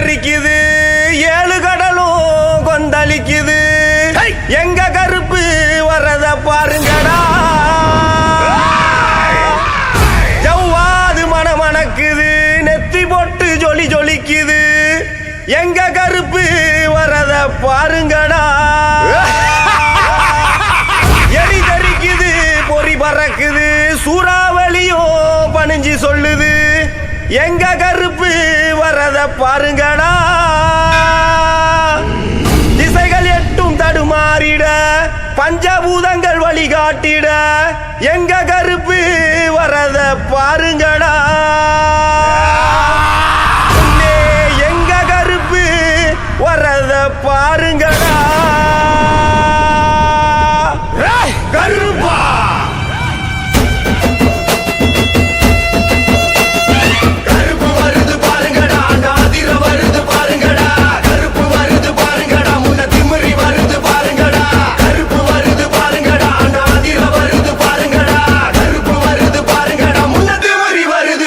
தெரிக்குது, ஏழு கடலும் கொந்தளிக்குது. எங்க கருப்பு வரத பாருங்கடா. ஜவ்வாது மணமணக்குது, நெத்தி போட்டு ஜொலி ஜொலிக்குது. எங்க கருப்பு வரத பாருங்கடா. எரி தெரிக்குது, பொறி பறக்குது, சூறாவளியும் பணிஞ்சு சொல்லுது. எங்க கருப்பு வரத பாருங்கடா. திசைகள் எட்டும் தடுமாறிட, பஞ்சபூதங்கள் வழிகாட்டிட. எங்க கருப்பு வரத பாருங்கடா. எங்க கருப்பு வரத பாருங்கடா. கருப்பா வருது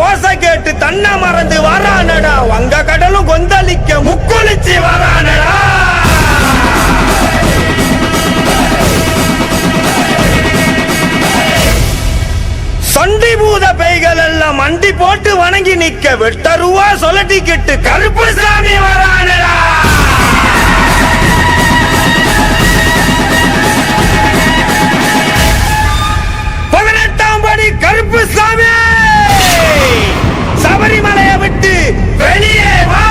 ஓசை கேட்டு தன்னை மறந்து வரானடா வங்க கடலும் கொந்தளிக்க முக்குளிச்சு வரானடா சண்டி பூத பேய்கள் எல்லாம் மண்டி போட்டு வணங்கி நிக்க வெட்டருவா சொல்லட்டிக்கிட்டு கருப்பு சாமி வரானடா படி கருப்பு சாமி சபரிமலையை விட்டு வெளியே வா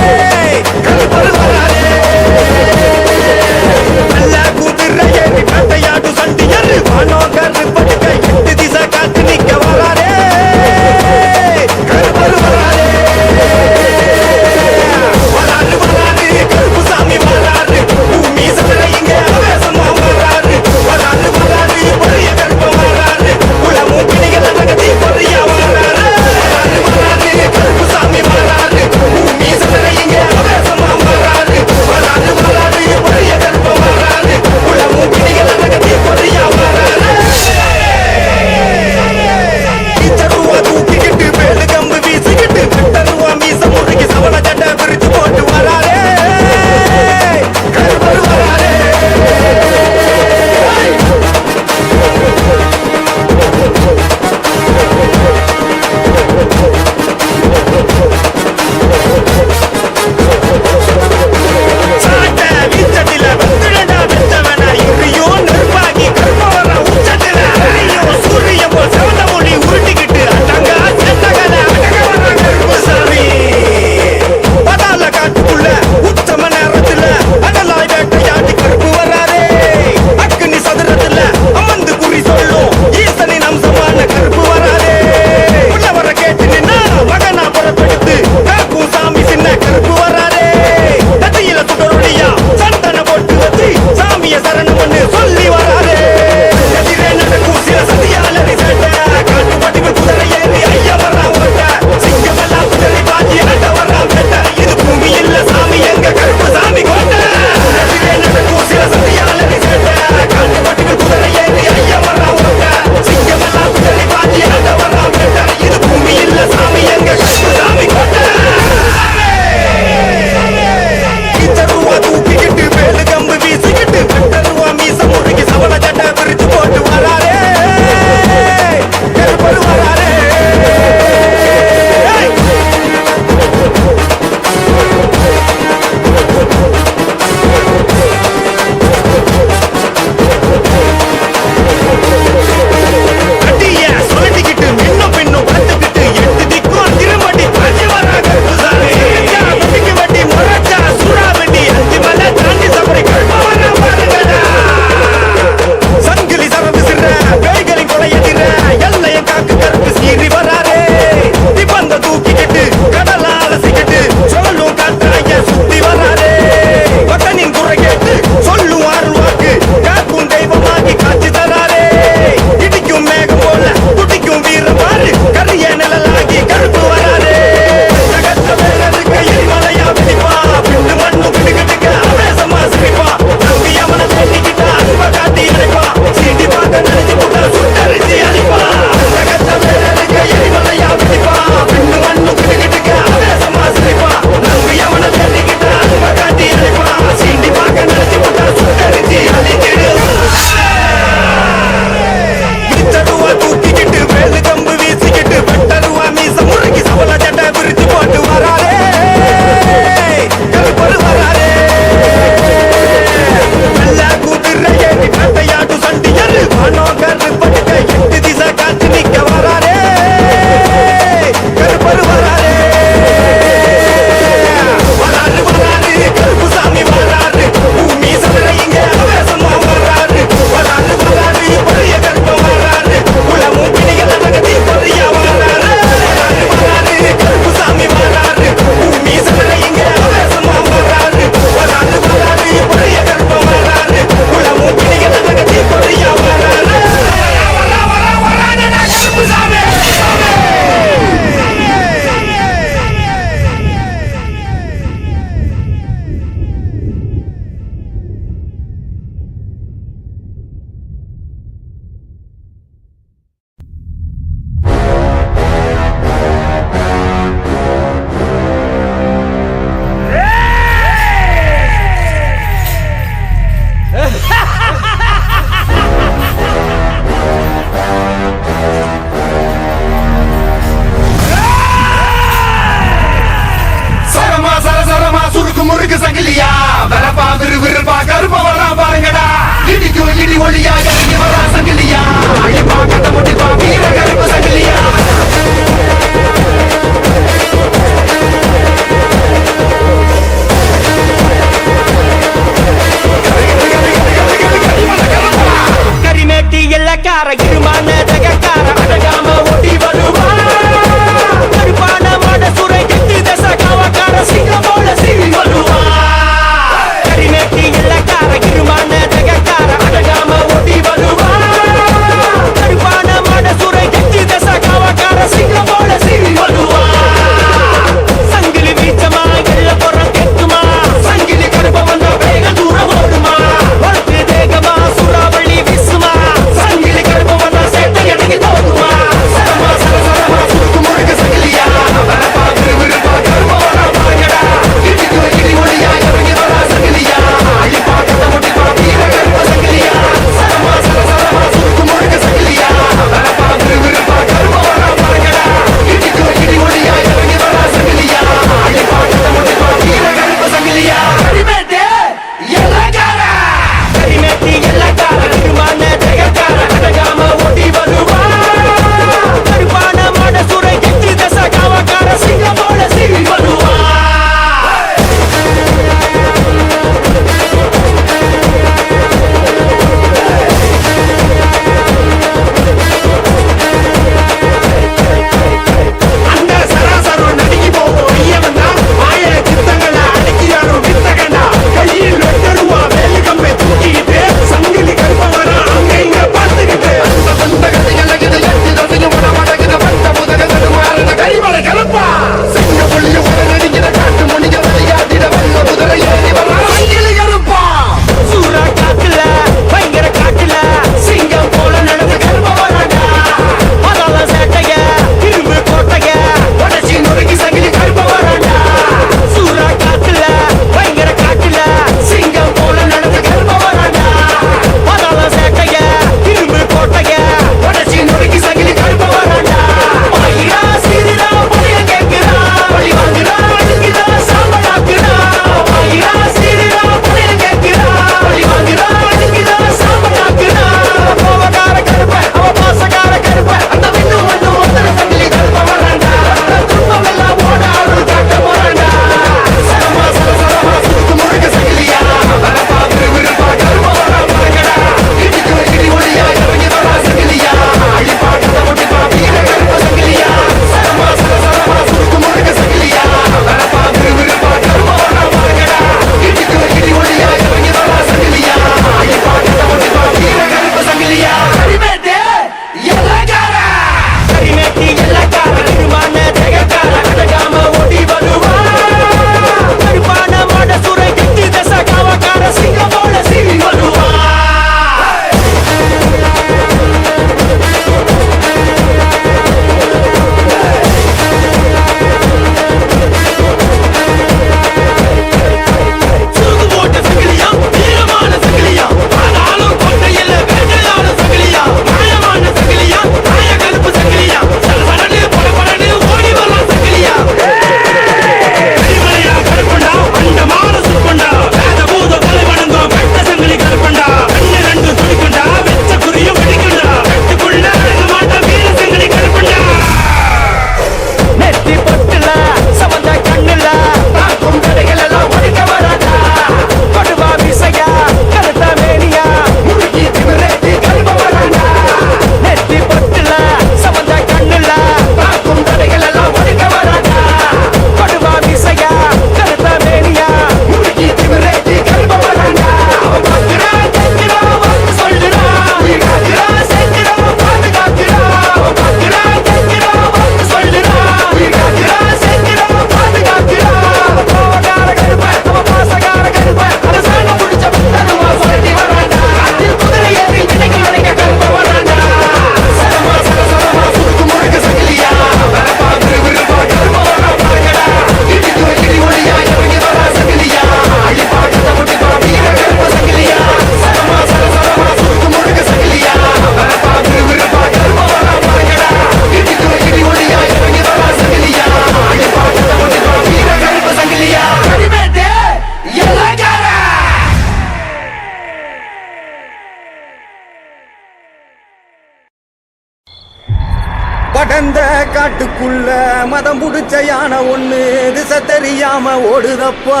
படந்த காட்டுக்குள்ள மதம் புடிச்ச யானை ஒண்ணு திசை தெரியாம ஓடுதப்பா.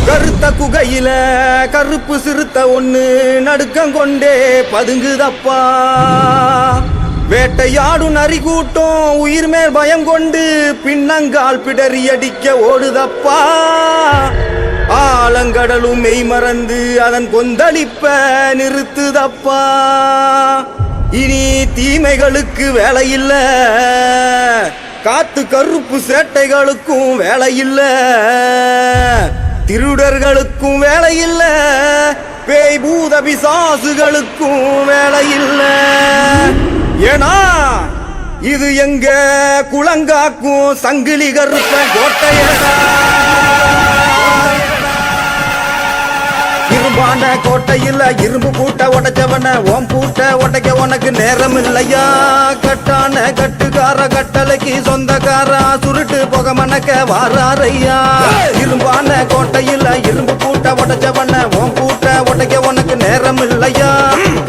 கருத்த குகையில கருப்பு சிறுத்த ஒண்ணு நடுக்கம் கொண்டே பதுங்குதப்பா. வேட்டையாடும் நரி கூட்டம் உயிர் மேல் பயம் கொண்டு பின்னங்கால் பிடறி அடிக்க ஓடுதப்பா. ஆலங்கடலும் மெய் மறந்து அதன் கொந்தளிப்ப நிறுத்துதப்பா. இனி தீமைகளுக்கு வேலை இல்ல, காத்து கருப்பு சேட்டைகளுக்கும் வேலை இல்ல, திருடர்களுக்கும் வேலை இல்ல, பேய் பூத பிசாசுகளுக்கும் வேலை இல்ல. ஏனா இது எங்க குளங்காக்கும் சங்கிலி கருப்ப கோட்டையடா. இரும்பான கோட்டையில் இரும்பு பூட்ட உடைச்சவன ஓம் பூட்ட உடைக்க உனக்கு நேரம் இல்லையா. கட்டான கட்டுக்கார கட்டளைக்கு சொந்தக்காரா சுருட்டு புக மணக்க வாராரையா. இரும்பான கோட்டையில் இரும்பு பூட்ட உடைச்சவன ஓம் பூட்ட உடைக்க உனக்கு நேரம் இல்லையா.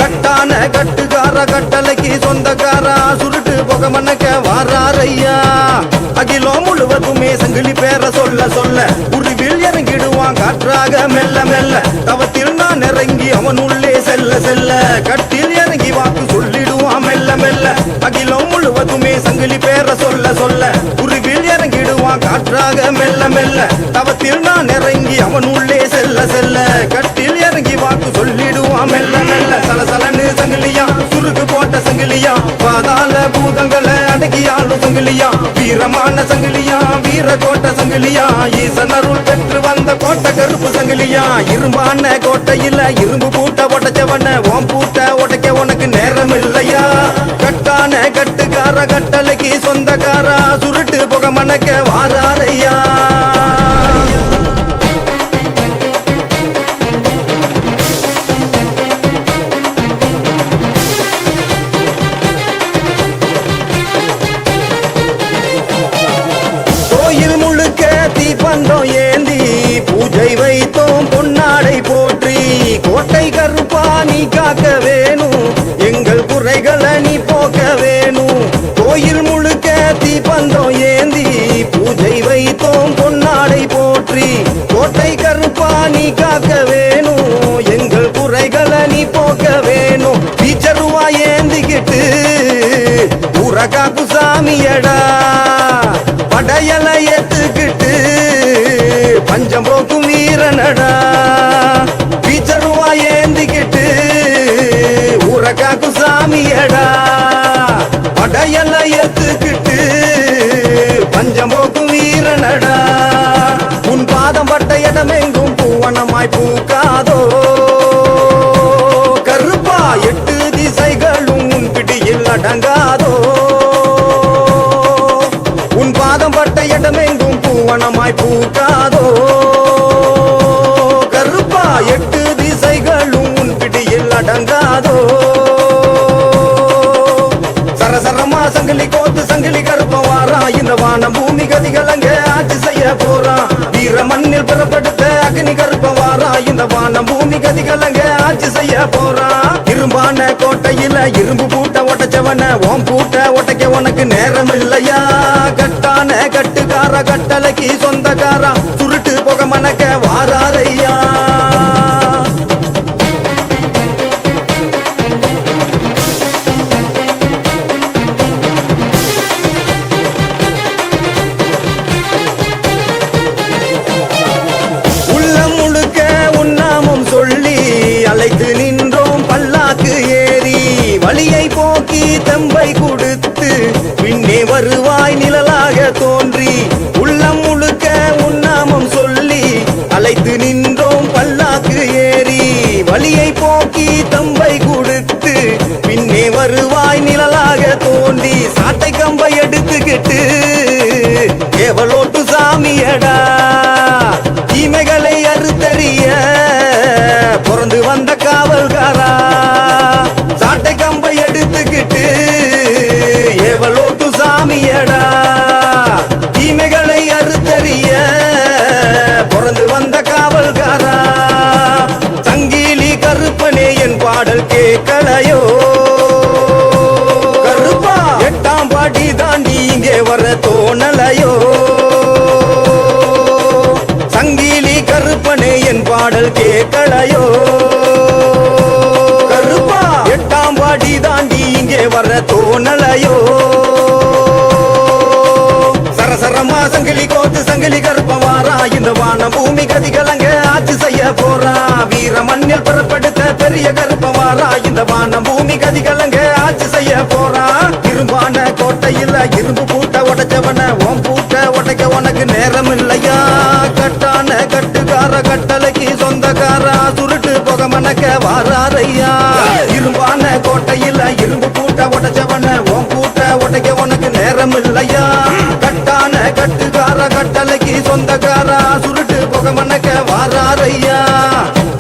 கட்டான கட்டுக்கார கட்டளைக்கு சொந்தக்காரா சுருட்டு புக மணக்க வாராரையா. அகிலம் முழுவதுமே சங்கிலி பேர சொல்ல சொல்ல உருவில் இறங்கிடுவான் காற்றாக மெல்ல மெல்ல. தவத்தில் நான் இறங்கி அவன் உள்ளே செல்ல செல்ல கட்டில் இறங்கி வாக்கு சொல்லிடுவான் மெல்ல மெல்ல. அகிலம் முழுவதுமே சங்கிலி பேர சொல்ல சொல்ல உருவில் இறங்கிடுவான் காற்றாக மெல்ல மெல்ல. தவத்தில் நான் இறங்கி அவன் உள்ளே செல்ல செல்ல கட்டில் இறங்கி வாக்கு சொல்லிடுவான் மெல்ல மெல்ல. சலசலன்னு சங்கிலியா சுருக்கு போட்ட சங்கிலியா, பாதாள பூதங்களை அடக்கியாலும் சங்கிலியா, வீரமான சங்கிலியா வீர கோட்ட சங்கிலியா, ஈசன் அருள் பெற்று வந்த கோட்டை கருப்பு சங்கிலியா. இரும்பான கோட்டையில் இரும்பு பூட்ட உடைச்சவன ஓம் பூட்ட உடைக்க உனக்கு நேரம் இல்லையா. கட்டான கட்டுக்கார கட்டளைக்கு சொந்தக்காரா சுருட்டு புக மணக்க வாராரையா. தீப்பந்தம் ஏந்தி பூஜை வைத்தோம் பொன்னாடை போற்றி. கோட்டை கருப்பா நீ காக்க வேணும், எங்கள் குறைகளை நீ போக்க வேணும். கோயில் முழுக்க தீப்பந்தம் ஏந்தி பூஜை வைத்தோம் பொன்னாடை போற்றி. கோட்டை கருப்பா நீ காக்க வேணும், எங்கள் குறைகளை நீ போக்க வேணும். பீச்சருவா ஏந்திக்கிட்டு உரகாக்கு சாமியடா, படையல ஏத்துக்கிட்டு பஞ்சம் போக்கும் வீரனடா. பீச்சருவா ஏந்திக்கிட்டு உரகாக்கு சாமியடா, படையல ஏத்துக்கிட்டு பஞ்சம் போக்கும் வீரனடா. உன் பாதம் பட்ட இடமெங்கும் பூவனமாய் பூக்காதோ கருப்பா. 8 திசைகளும் உன் பிடியில் அடங்காதோ. உன் பாதம் பட்ட இடமெங்கும் பூவனமாய் பூக்காதோ கருப்பா. 8 திசைகளும் உன் பிடியில் அடங்காதோ. சரசரமா சங்கிலி கோத்து சங்கிலி கருப்ப வாரா. இந்த வானம் பூமி கதிகள் அங்கே ஆட்சி செய்ய போறான். வீர மண்ணில் பிறப்படுத்த அக்னி கருப்ப வாரா. இந்த வானம் பூமி கதிகள் அங்கே ஆட்சி செய்ய போறான். இரும்பான கோட்டையில இரும்பு பூட்ட உடைச்சவன ஓம் பூட்ட உடைக்க உனக்கு நேரம் இல்லையா. கட்டான கட்டுக்கார கட்டளைக்கு சொந்தக்காரா சுருட்டு புக மணக்க வாராரையா. உள்ளம் முழுக்க உன்னாமம் சொல்லி அழைத்து நின்றோம் பல்லாக்கு ஏறி. வழியை போக்கி தம்பை கொடுத்து பின்னே வருவாய் நிழலாக தோன்றி. உள்ளம் முழுக்க உன்னாமம் சொல்லி அழைத்து நின்றோம் பல்லாக்கு ஏறி. வழியை போக்கி தம்பை கொடுத்து பின்னே வருவாய் நிழலாக தோன்றி. சாட்டை கம்பை எடுத்துக்கிட்டு எவளோட்டு சாமியடா, தீமைகளை அறுத்தறிய பிறந்து வந்த காவல்காரா. சாட்டை கம்பை எடுத்துக்கிட்டு எவளோட்டு சாமியடா, தீமைகளை அறுத்தறிய பிறந்து வந்த காவல்காரா. சங்கிலி கருப்பனே என் பாடல் கேட்கலையோ வர தோணலையோ சரசரமா சங்கிலி கோத்து சங்கிலி கருப்பவாரா இந்த வான பூமி கதிகலங்க ஆட்சி செய்ய போறா வீர மண்ணில் புறப்படுத்த பெரிய கருப்பவாரா இந்த வான பூமி கதிகலங்க ஆட்சி செய்ய போறா இரும்பான கோட்டையில் இரும்பு பூட்ட உடைச்சவன ஓம் பூட்ட உடைக்க உனக்கு நேரம் இல்லையா கட்டான கட்டுக்கார கட்டளைக்கு சொந்தக்காரா சுருட்டு புக மணக்க வாராரையா இரும்பான கோட்டையில் இரும்பு பூட்ட உடைச்சவன ஓம் பூட்ட உடைக்க உனக்கு நேரம் இல்லையா கட்டான கட்டுக்கார கட்டளைக்கு சொந்தக்காரா சுருட்டு புக மணக்க வாராரையா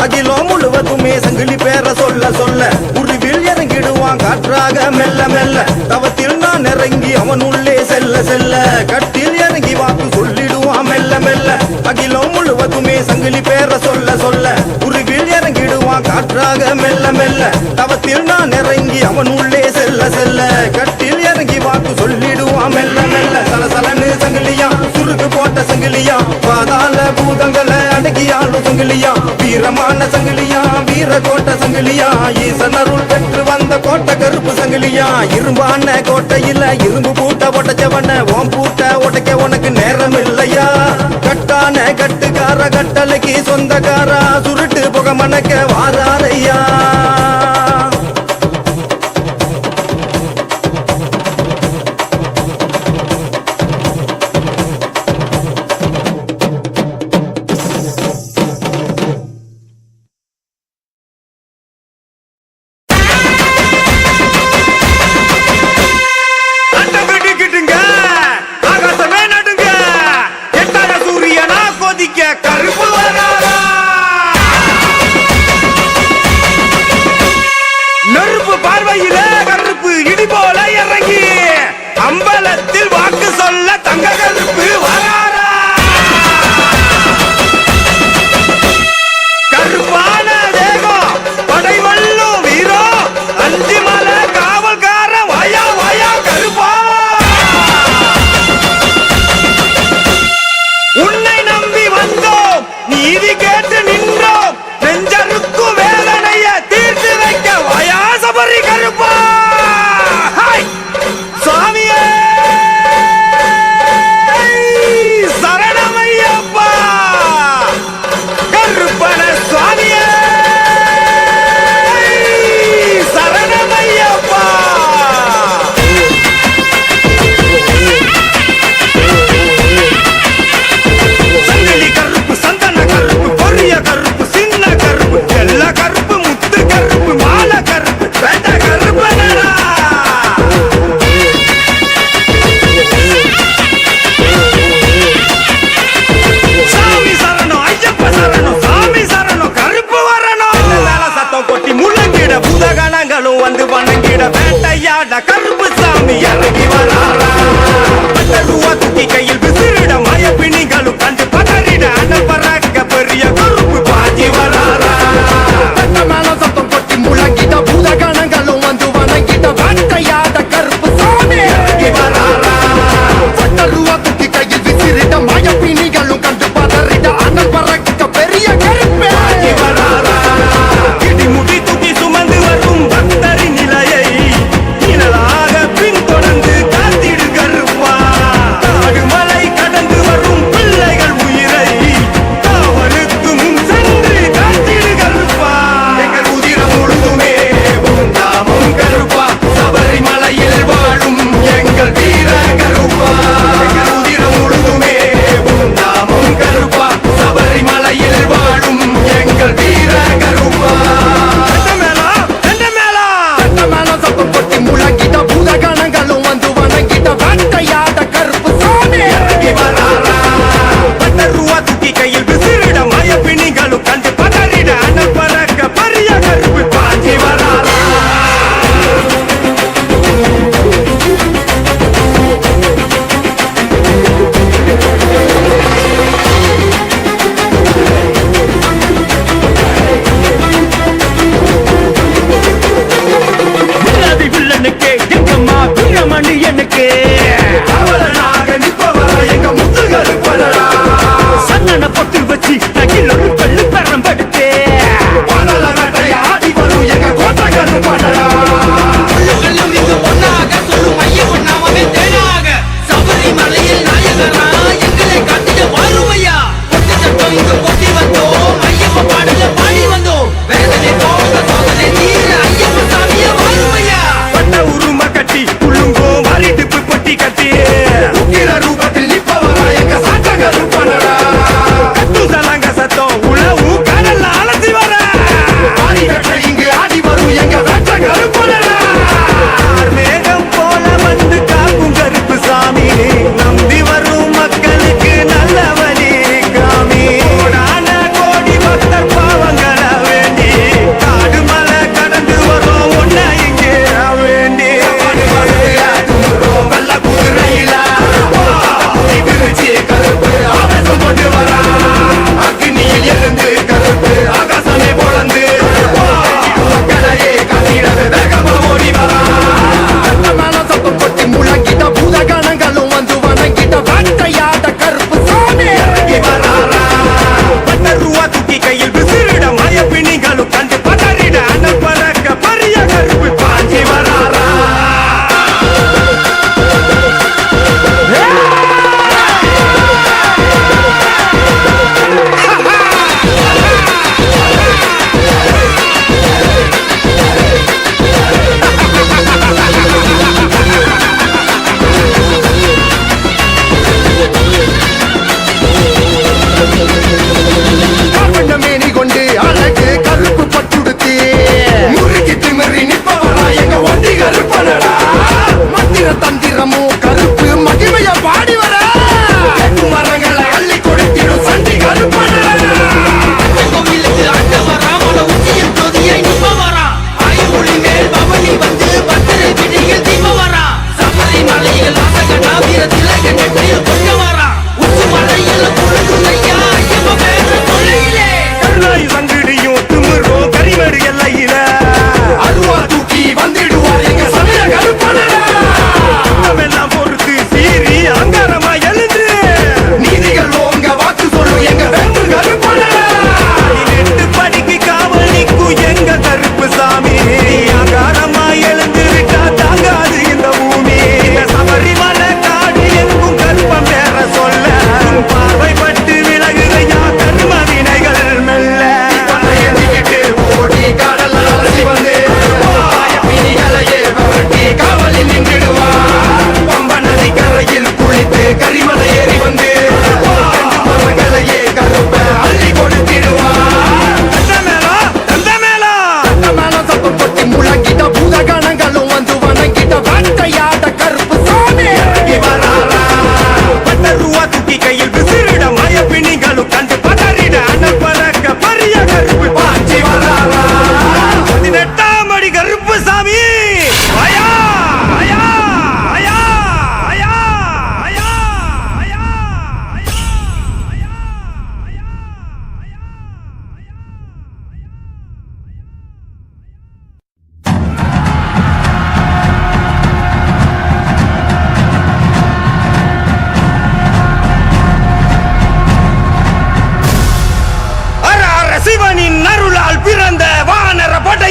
அகிலம் முழுவதுமே சங்கிலி பேர சொல்ல சொல்ல உருவில் இறங்கிடுவான் காற்றாக மெல்ல மெல்ல தவத்தில் நான் இறங்கி அவன் உள்ளே செல்ல செல்ல கட்டில் இறங்கி வாக்கு சொல்லிடுவான் மெல்ல மெல்ல அகிலம் முழுவதுமே சங்கிலி பேர சொல்ல சொல்ல உருவில் இறங்கிடுவான் காற்றாக மெல்ல மெல்ல தவத்தில் நான் இறங்கி அவன் உள்ளே செல்ல செல்ல கட்டில் இறங்கி வாக்கு சொல்லிடுவான் மெல்ல மெல்ல சலசலன்னு சங்கிலியா சுருக்கு போட்ட சங்கிலியா பாதாள பூதங்களை அடக்கியாளும் சங்கிலியா வீரமான சங்கிலியா வீர கோட்டை சங்கிலியா ஈசன் அருள் பெற்று வந்த கோட்டை கருப்பு சங்கிலியா இரும்பான கோட்டையில இரும்பு பூட்ட உடைச்சவன ஓம் பூட்ட உடைக்க உனக்கு நேரம் இல்லையா கட்டான கட்டுக்கார கட்டளைக்கு சொந்தக்காரா சுருட்டு புக மணக்க வாராரையா வந்து வணங்கிட வேட்டையாட கருப்பு சாமி இறங்கி வராரா தூக்கி கையில் விசிறிட மயப்பிணிகளும் கண்டு பதறிட அண்ணல் பறக்க பெரிய கருப்பு பாஞ்சி வராரா மேல சத்தம் கொட்டி முழங்கிட பூதகணங்களும் வந்து வணங்கிட வேட்டையாட கருப்பு சாமி இறங்கி வராரா தூக்கி கையில் விசிறிட மயப்பிணிகளும் கண்டு பதறிட அண்ணல் பறக்க பெரிய கருப்பு பாஞ்சி வராரா இடிமுடி தூக்கி சுமந்து வரும் பக்தரின் நிலையை இனலாக பின்தொடர்ந்து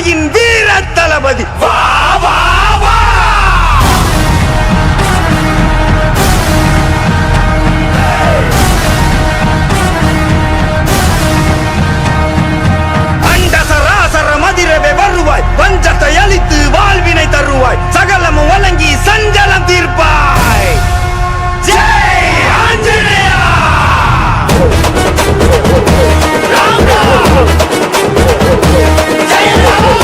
படையின் வீர தளபதி வா வா வா. அண்ட சராசர மதிரவே வருவாய், பஞ்சத்தை அழித்து வாழ்வினை தருவாய், சகலமும் வழங்கி சஞ்சலம் தீர்ப்பாய். ஜெய் ஆஞ்சநேயா. ராம் ராம். ஜெய் ராம்.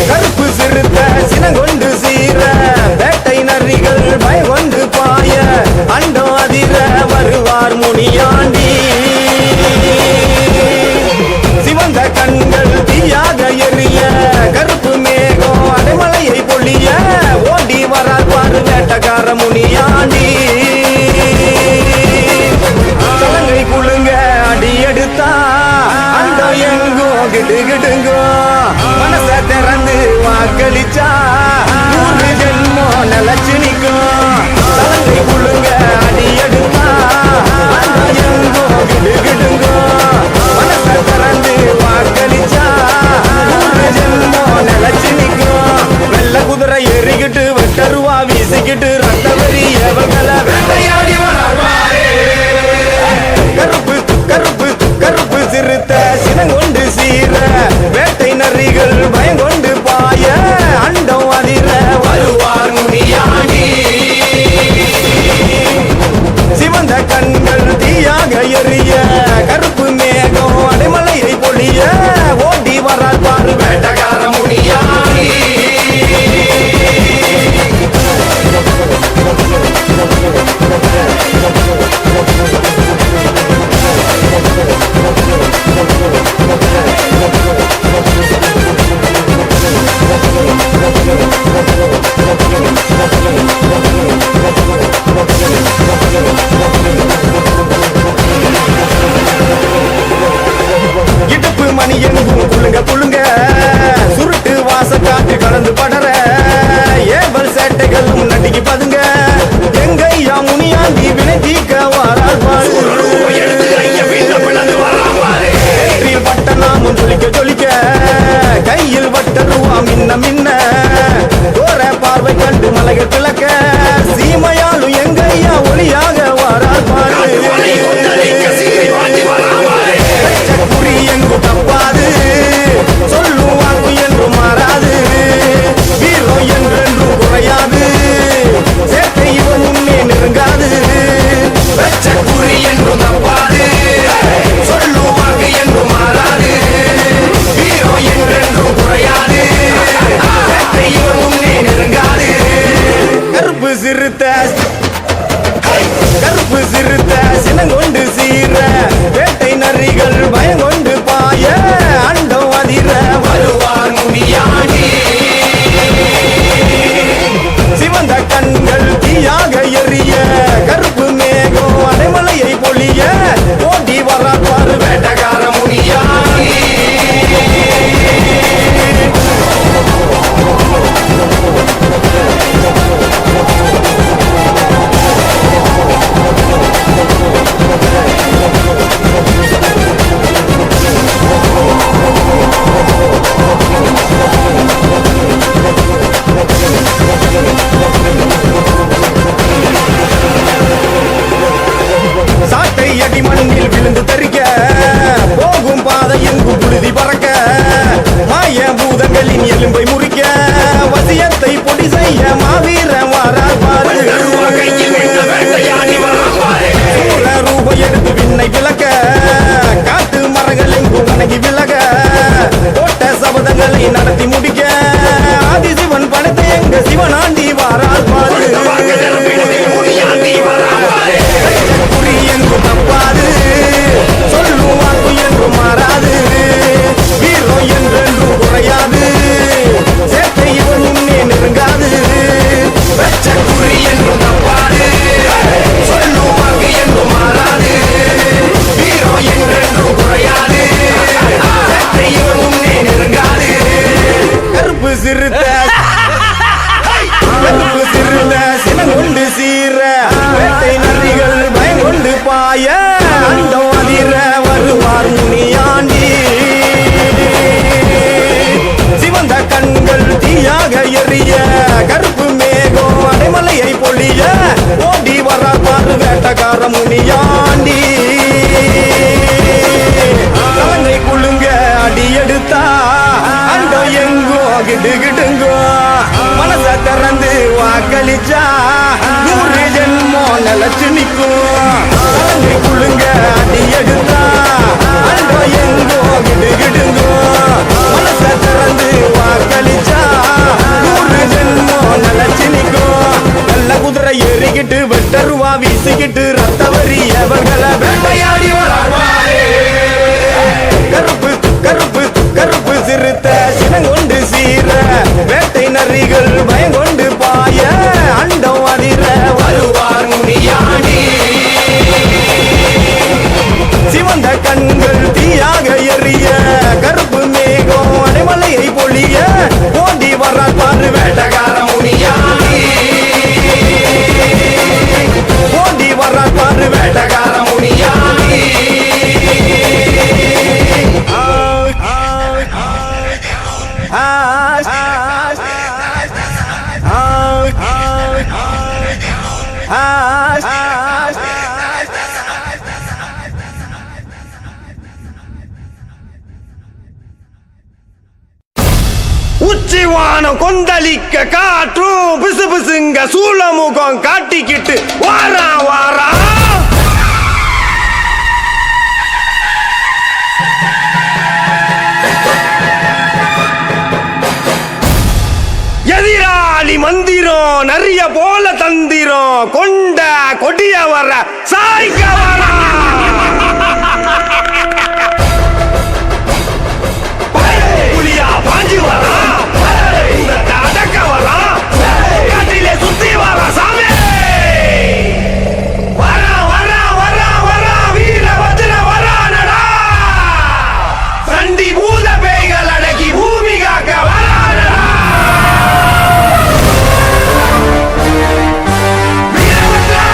கருப்பு சிறுத்த சினங்கொண்டு சீர வேட்டை நரிகள் பயங்கொண்டு பாய அண்டோ அதிர வருவார் முனியாண்டி சிவந்த கண்கள் தீயாக எரிய கருப்பு மேகம் அடைமலையை பொழிய ஓடி வரால் பாரு வேட்டக்கார முனியாண்டி தலங்கை குழுங்க அடி எடுத்தா அந்த எங்கோ கிடுகிடுங்கோ மனச திறந்து வாக்களிச்சா 100 ஜென்மம் நிலச்சு நிற்கும் தலங்கை குழுங்க அடி எடுத்தா அந்த எங்கோ கிடுகிடுங்கோ மனச திறந்து வாக்களிச்சா 100 ஜென்மம் நிலச்சு நிற்கும் வெள்ள குதிரை ஏறிக்கிட்டு வெட்டருவா வீசிக்கிட்டு ரத்த வரி எவங்களை வேட்டையாடி கருப்பு கருப்பு கருப்பு சிறுத்த சினங்கொண்டு சீர வேட்டை நரிகள் பயங்கொண்டு பாய அண்டம் அதிர வருவார் முனியாண்டி சிவந்த கண்கள் தீயாக எரிய கருப்பு மேகம் அடைமலையை பொழிய ஓடி வரால் பாரு வேட்டக்கார முனியாண்டி இடுப்பு மணி எங்கும் குழுங்க குழுங்க சுருட்டு வாச காற்று கலந்து படற ஏவல் சேட்டைகளும் நடிக்கு பதுங்க எங்கையா முனியாண்டி வினை தீக்க வாரால் பாரு பட்ட நாமும் ஜொலிக்க ஜொலிக்க கையில் வட்டருவா மின்ன மின்ன தோர பார்வை கண்டு மலைகள் கிழக்க சீமையாலும் எங்கையா ஒளியாக வாரால் பாரு குறி எங்கு தப்பாது சொல்லும் வாக்கு என்றும் மாறாது வீரம் என்றென்றும் குறையாது சேர்க்கை இவன் முன்னே நெருங்காது வெச்ச குறி என்றும் தப்பாது சொல்லும் வாக்கு என்றும் மாறாது வீரம் என்றென்றும் குறையாது சேர்க்கை இவன் முன்னே நெருங்காது கருப்பு சிறுத்த கருப்பு சிறுத்த சினங்கொண்டு சீர வேட்டை நரிகள் பயங்கொண்டு பாய அண்டம் அதிர வருவார் முனியாண்டி சிவந்த கண்கள் தீயாக எரிய கருப்பு மேகம் அடைமலையை பொழிய ஓடி வரால் பாரு வேட்டக்கார முனியாண்டி சாட்டை அடி மண்ணில் விழுந்து தரிக்க போகும் பாதை எங்கும் புழுதி பறக்க மாய பூதங்களின் எலும்பை முறிக்க வசியத்தை பொடி செய்ய மாவீர வாரால் பாரு சூர ரூப எடுத்து விண்ணை விளக்க காட்டு மரங்கள் எங்கும் வணங்கி விலக போட்ட சபதங்களை நடத்தி முடிக்க ஆதிசிவன் படத்தை எங்க சிவனாண்டி வாரால் பாரு குறி எங்கும் தப்பாது சொல்லும் வாக்கு என்றும் மாறாது வீரம் என்றென்றும் குறையாது சேர்க்கை இவன் முன்னே நெருங்காது வெச்ச குறி என்றும் சிறுத்த சினங்கொண்டு சீர வேட்டை நரிகள் பயங்கொண்டு பாய அண்டம் அதிர வருவார் முனியாண்டி சிவந்த கண்கள் தீயாக எரிய கருப்பு மேகம் அடைமலையை பொழிய ஓடி வர்றார் பாரு வேட்டக்கார முனியாண்டி ஓடி வர்றார் பாரு வேட்டக்கார முனியாண்டி உச்சிவானம் கொந்தளிக்க காற்றும் பிசு பிசுங்க சூளமுகம் காட்டிக்கிட்டு வாரா வாரா எதிராளி மந்திரம் நிறைய போல தந்திரம் கொண்ட கொடிய வர சாய்க்க வரா புலியா பாஞ்சு வரா அடக்க வரா காட்டிலே சுத்தி வரா சாமி வரா வரா வரா வரா வீர வஜ்ர வரானடா சண்டி பூத பேய்கள் அடக்கி பூமி காக்க வரானடா வீரவஜ்ரா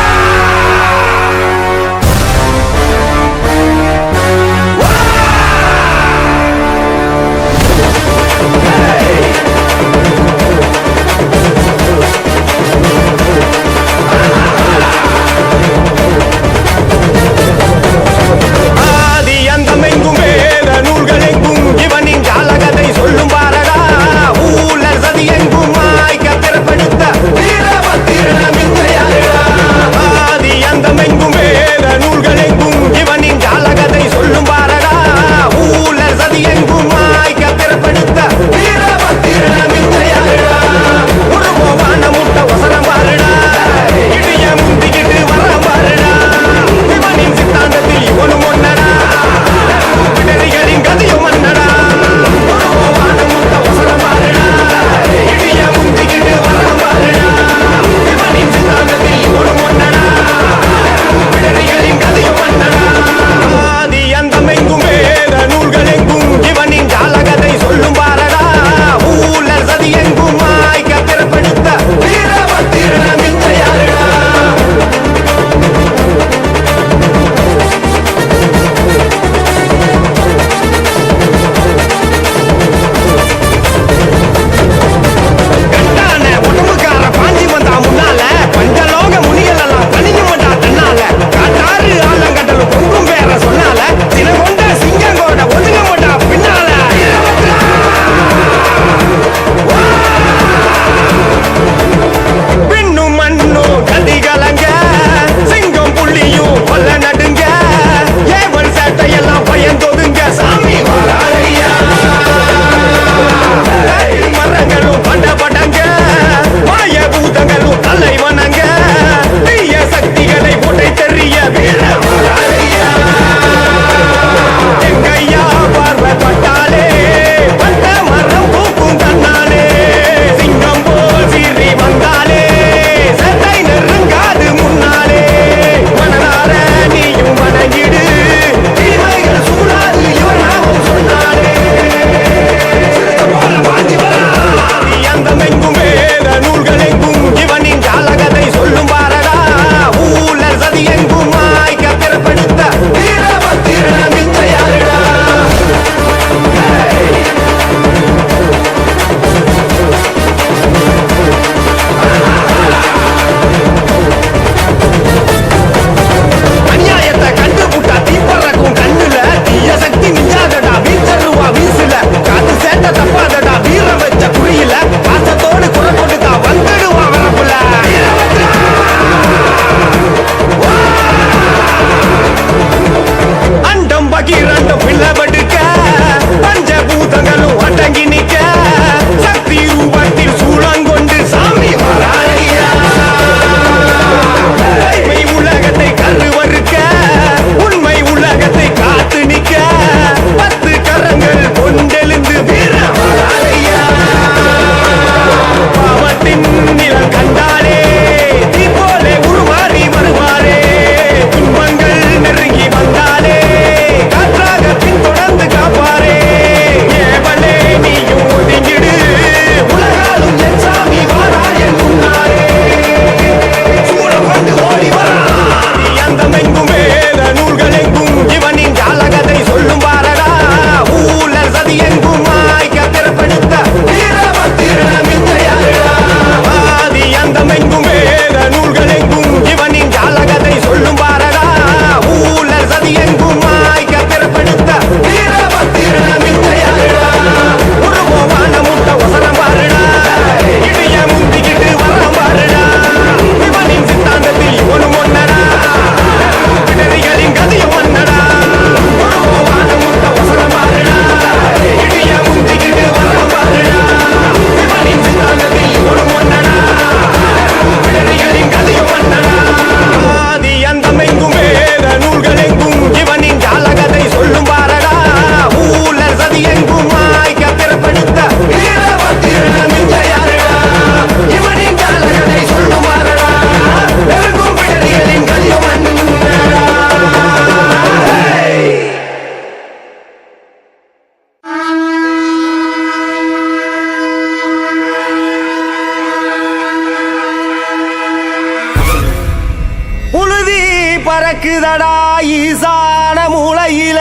பாயுதடா ஈசான மூலையில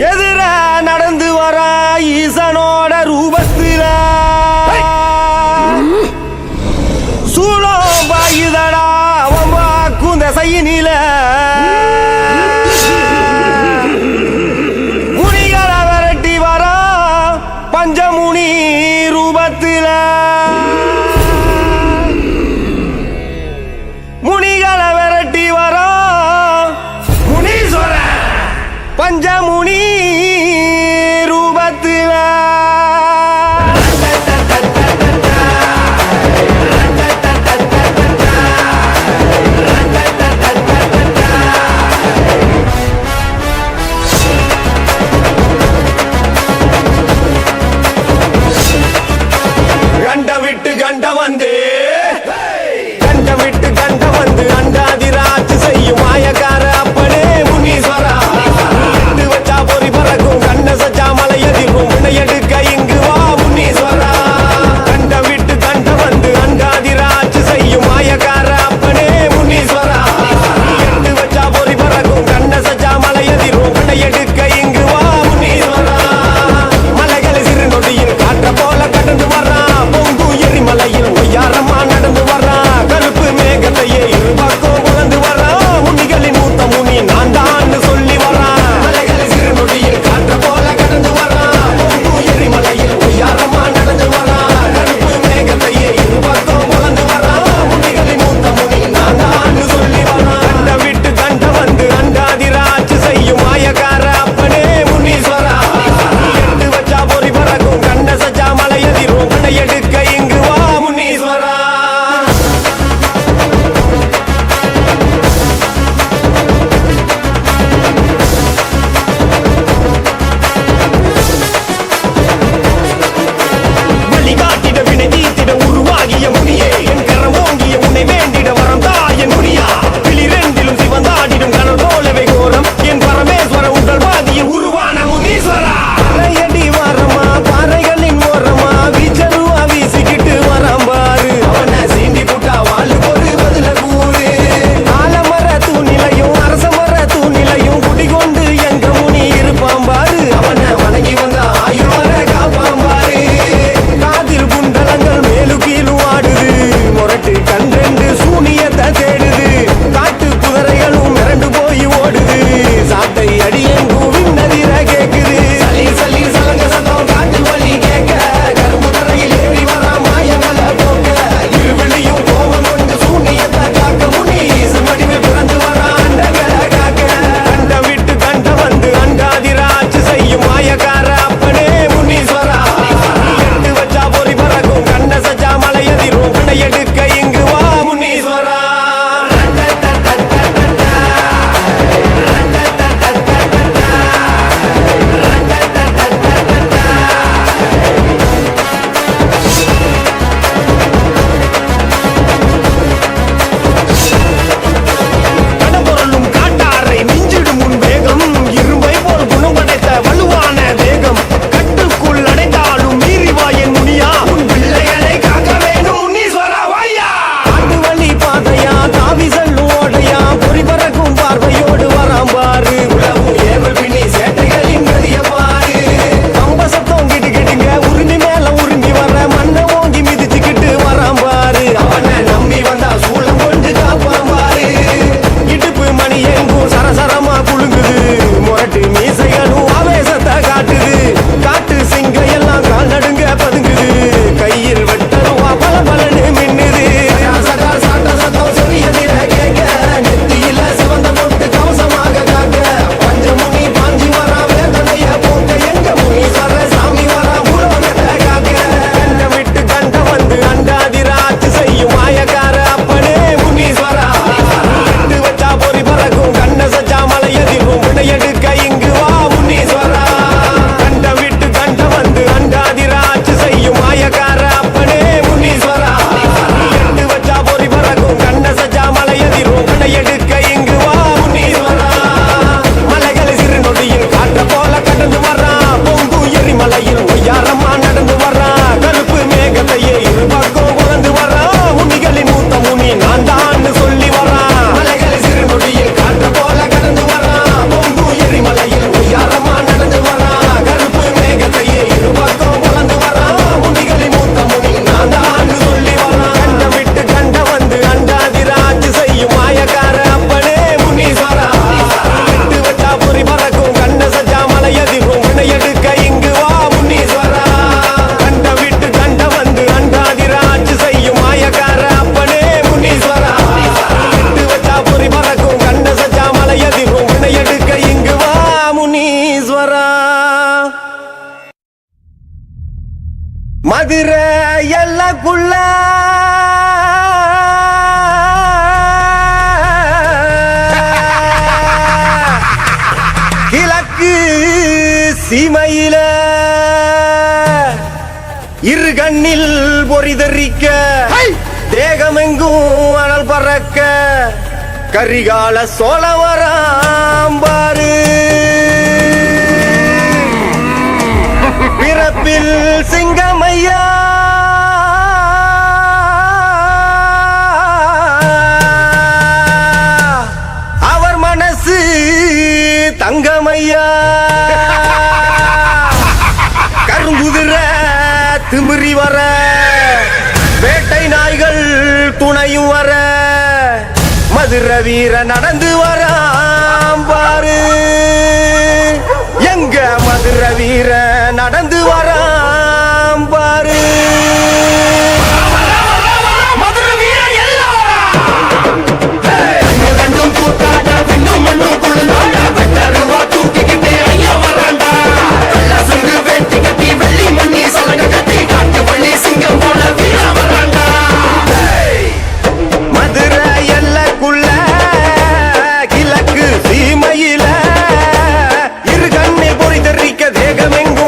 எதிர நடந்து வர ஈசனோட ரூபத்தில சூளம் பாயுதடா அவன் வாக்கும் திசையினில முனிகளை விரட்டி வர பஞ்சமுனி ரூபத்தில முனிகளை விரட்டி வர முனீஸ்வர பஞ்சமுனி ரூபத்தில மதுரை எல்லக்குள்ள கிழக்கு சீமையில இரு கண்ணில் பொறிதறிக்க தேகமெங்கும் அனல் பறக்க கரிகால சோழவராம்பாரு பிறப்பில் சிங்கமையா அவர் மனசு தங்கமையா கருங்குதிர திமிரி வர வேட்டை நாய்கள் துணையும் வர மதுரை வீர நடந்து வராம்பாரு எங்க மதுரை வீர நடந்து வராம்பாரு தேகமெங்கும்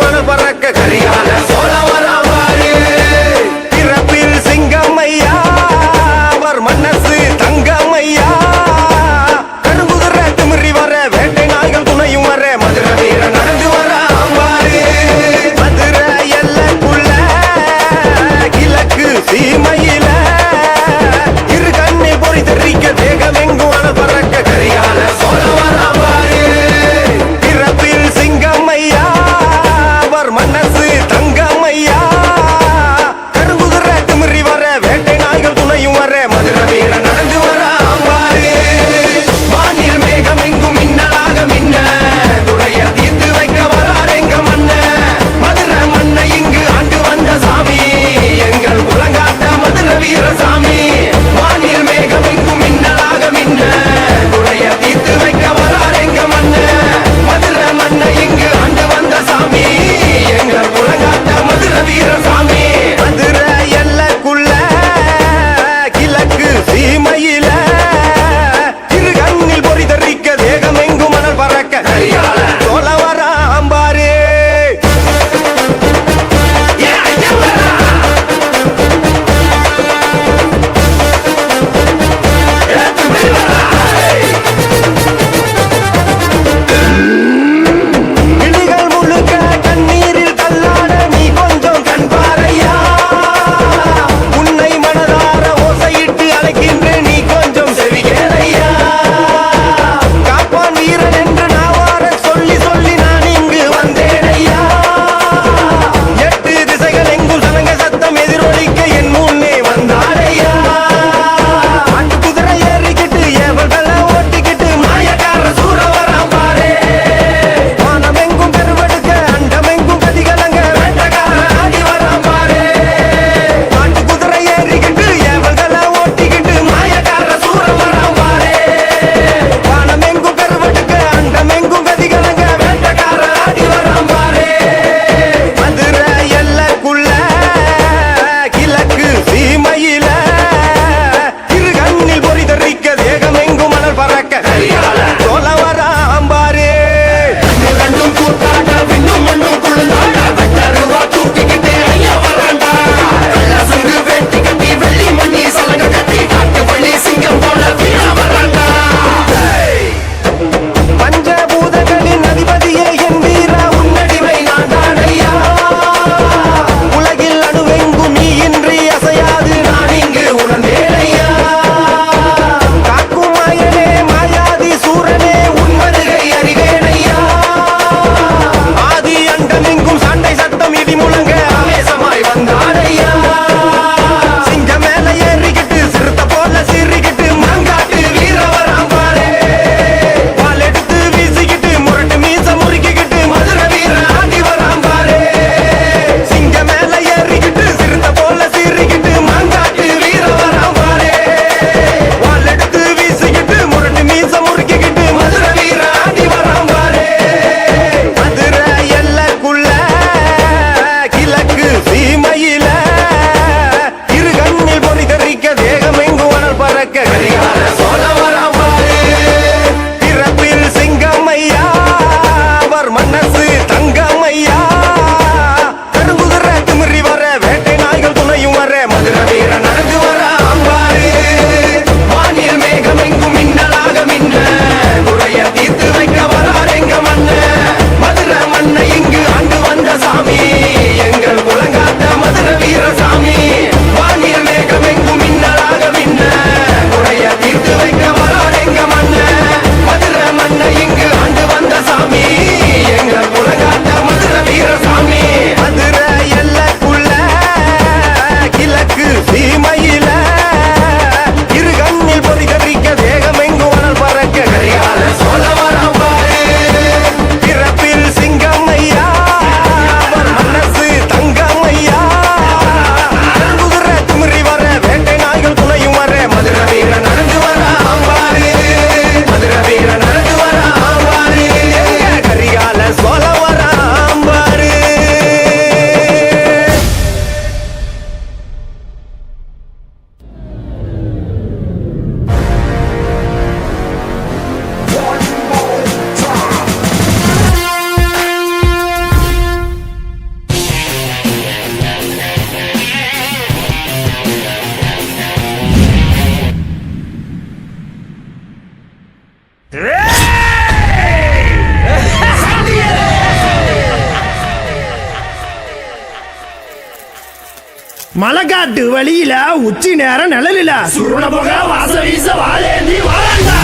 மலைக்காட்டு வழியில உச்சி நேரம் நிழலில சுருண போக வாச வீச வாழேந்தி வாழண்டா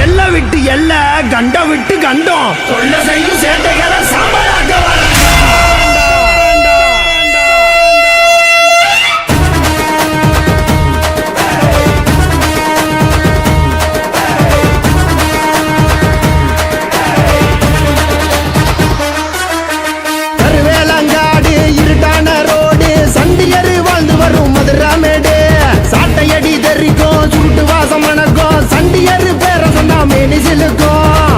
எல்ல விட்டு எல்ல கண்ட விட்டு கண்டம் தொல்ல செய்யும் சேட்டைகளை சாம்பலாக்க சாட்டையடி தெரிக்கும் சுருட்டு வாசம் மணக்கும் சண்டியரு பேர சொன்னா மேனி சிலுக்கும்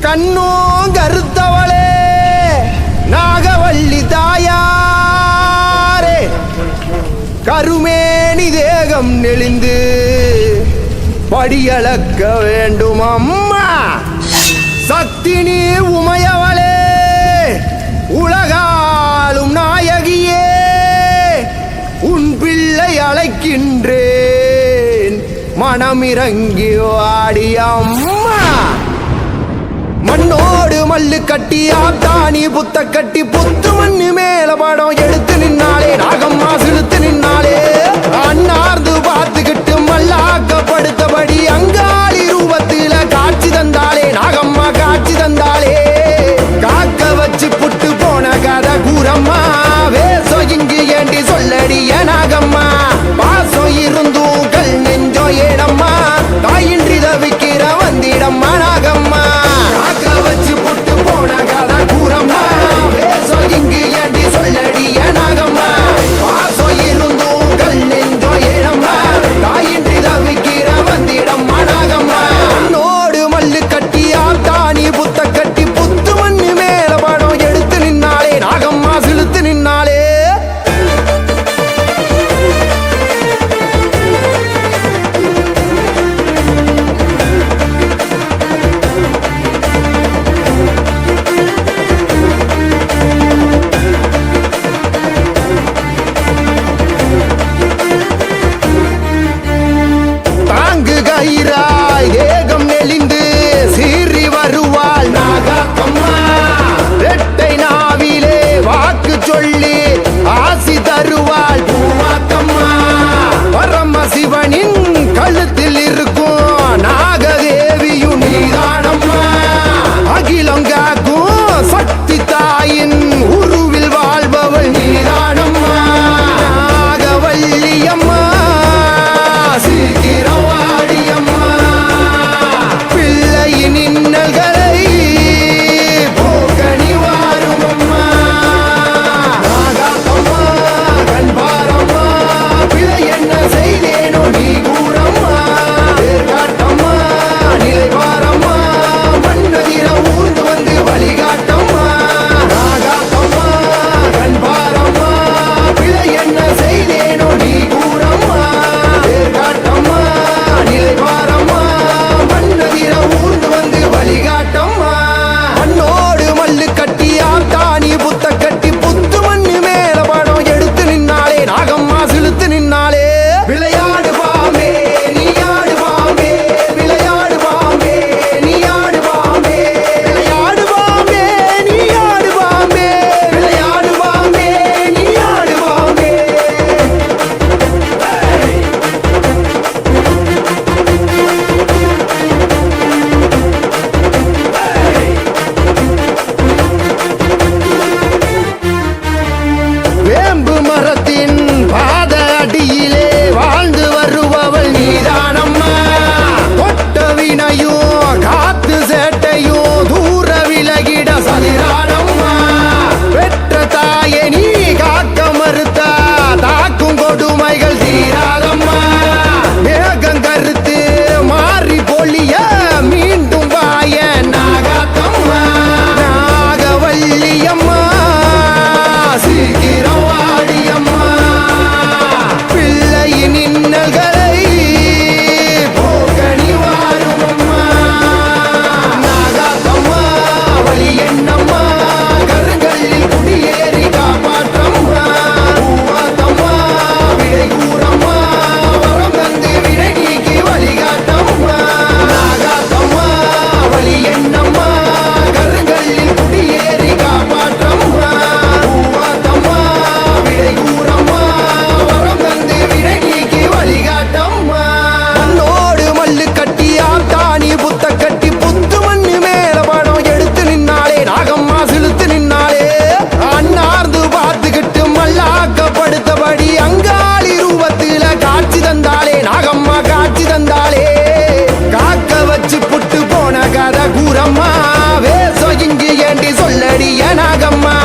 கண்ணும் கருத்தவளே நாகவள்ளி தாயாரே கருமேனி தேகம் நெளிந்து படியளக்க வேண்டும் அம்மா சக்தினி உமையவளே உலகாலும் நாயகியே உன் பிள்ளை அழைக்கின்றேன் மனமிறங்கி வாடி அம்மா மண்ணோடு மல்லு கட்டி ஆத்தாணி புத்த கட்டி புத்து மண்ணு மேல படம் எடுத்து நின்னாலே நாகம்மா சிலுத்து நின்னாலே அண்ணார்ந்து பார்த்துக்கிட்டு மல்லாக்கப்படுத்தபடி அங்காளி ரூபத்தில காட்சி தந்தாலே நாகம்மா காட்சி தந்தாலே காக்க வச்சு புட்டு போன கதை கூறம்மா வேசம் இங்கு ஏண்டி சொல்லடிய நாகம்மா பாசம் இருந்தும் கல் நெஞ்சோ ஏடம்மா தாயின்றி தவிக்கிற வந்திடம்மா நாகம்மா காக்க வச்சு புட்டு போன கதை கூறம்மா வேசம் இங்கு ஏண்டி சொல்லடிய நாகம்மா பாசம் இருந்தும் கல் நெஞ்சோ ஏடம்மா தாயின்றி தவிக்கிற வந்திடம்மா நாகம்மா நோடு மல்லு கட்டி ஆத்தாணி புத்த கட்டி புத்து மண்ணு மேல படம் எடுத்து நின்னாலே நாகம்மா சிலுத்து நின்னாலே தாங்கு கயிறாய் தேகம் நெளிந்து சீறி வருவாள் நாகம்மா ரெட்டை நாவிலே வாக்கு சொல்லி ஆசி தருவாள் பூவாக்கம்மா பரமசிவனின் கழுத்தில் இருக்கும் நாகதேவியும் நீதானம்மா அகிலம் காக்கும் சக்தி தாயின் உருவில் வாழ்பவள் நீதானம்மா நாகவல்லியம்மா சீக்கிரம் வாடியம்மா பிள்ளையின் இன்னல்களை போக்கணி வாருமம்மா நாகம்மா கண்பாரம்மா பிழை என்ன செய்தேனோ நீ கூறம்மா காட்டம்மா நிலை பாரம்மா மண்ணதிர ஊர்ந்து வந்து வழிகாட்டம்மா நாகம்மா கண்பாரம்மா பிழை என்ன செய்தேனோ நீ கூறம்மா காட்டம்மா நிலை பாரம்மா மண்ணதிர ஊர்ந்து வந்து வழிகாட்டம்மா மண்ணோடு மல்லு கட்டி ஆத்தாணி புத்த கட்டி புத்து மண்ணு மேல படம் எடுத்து நின்னாலே நாகம்மா சிலுத்து நின்னாலே விளையாடு பாம்பே நீயாடு பாம்பே விளையாடு பாம்பே நீயாடு பாம்பே விளையாடு பாம்பே நீயாடு பாம்பே விளையாடு பாம்பே நீயாடு பாம்பே வேம்பு மரத்தின் பாத அடியிலே வாழ்ந்து வருபவள் நீதானம்மா தொட்ட வினையும் காத்து சேட்டையும் தூர விலகிட சதிரானம்மா பெற்ற தாயை நீ காக்க மறுத்தா தாக்கும் கொடுமைகள் தீராதம்மா மேகம் கருத்து மாறி பொழிய மீண்டும் வாய நாகாத்தம்மா நாகவல்லியம்மா சீக்கிரம் வாடியம்மா பிள்ளையின் இன்னல்களை போக்கணி வாருமம்மா நாகாத்தம்மா வழி என்னம்மா கருங்கல்லில் குடியேறி காப்பாற்றம்மா பூவாத்தம்மா விடை கூறம்மா வரம் தந்து விடை நீக்கி வழிகாட்டம்மா நாகாத்தம்மா வழி என்னம்மா கருங்கல்லில் குடியேறி காப்பாற்றம்மா பூவாத்தம்மா விடை கூறம்மா வரம் தந்து விடை நீக்கி வழிகாட்டம்மா மண்ணோடு மல்லு கட்டி ஆத்தாணி புத்த கட்டி புத்து மண்ணு மேல படம் எடுத்து நின்னாலே நாகம்மா சிலுத்து நின்னாலே அண்ணார்ந்து பார்த்துக்கிட்டு மல்லாக்கப்படுத்தபடி அங்காளி ரூபத்தில காட்சி தந்தாலே நாகம்மா காட்சி தந்தாலே காக்க வச்சு புட்டு போன கதை கூறம்மா வேசம் இங்கு ஏண்டி சொல்லடிய நாகம்மா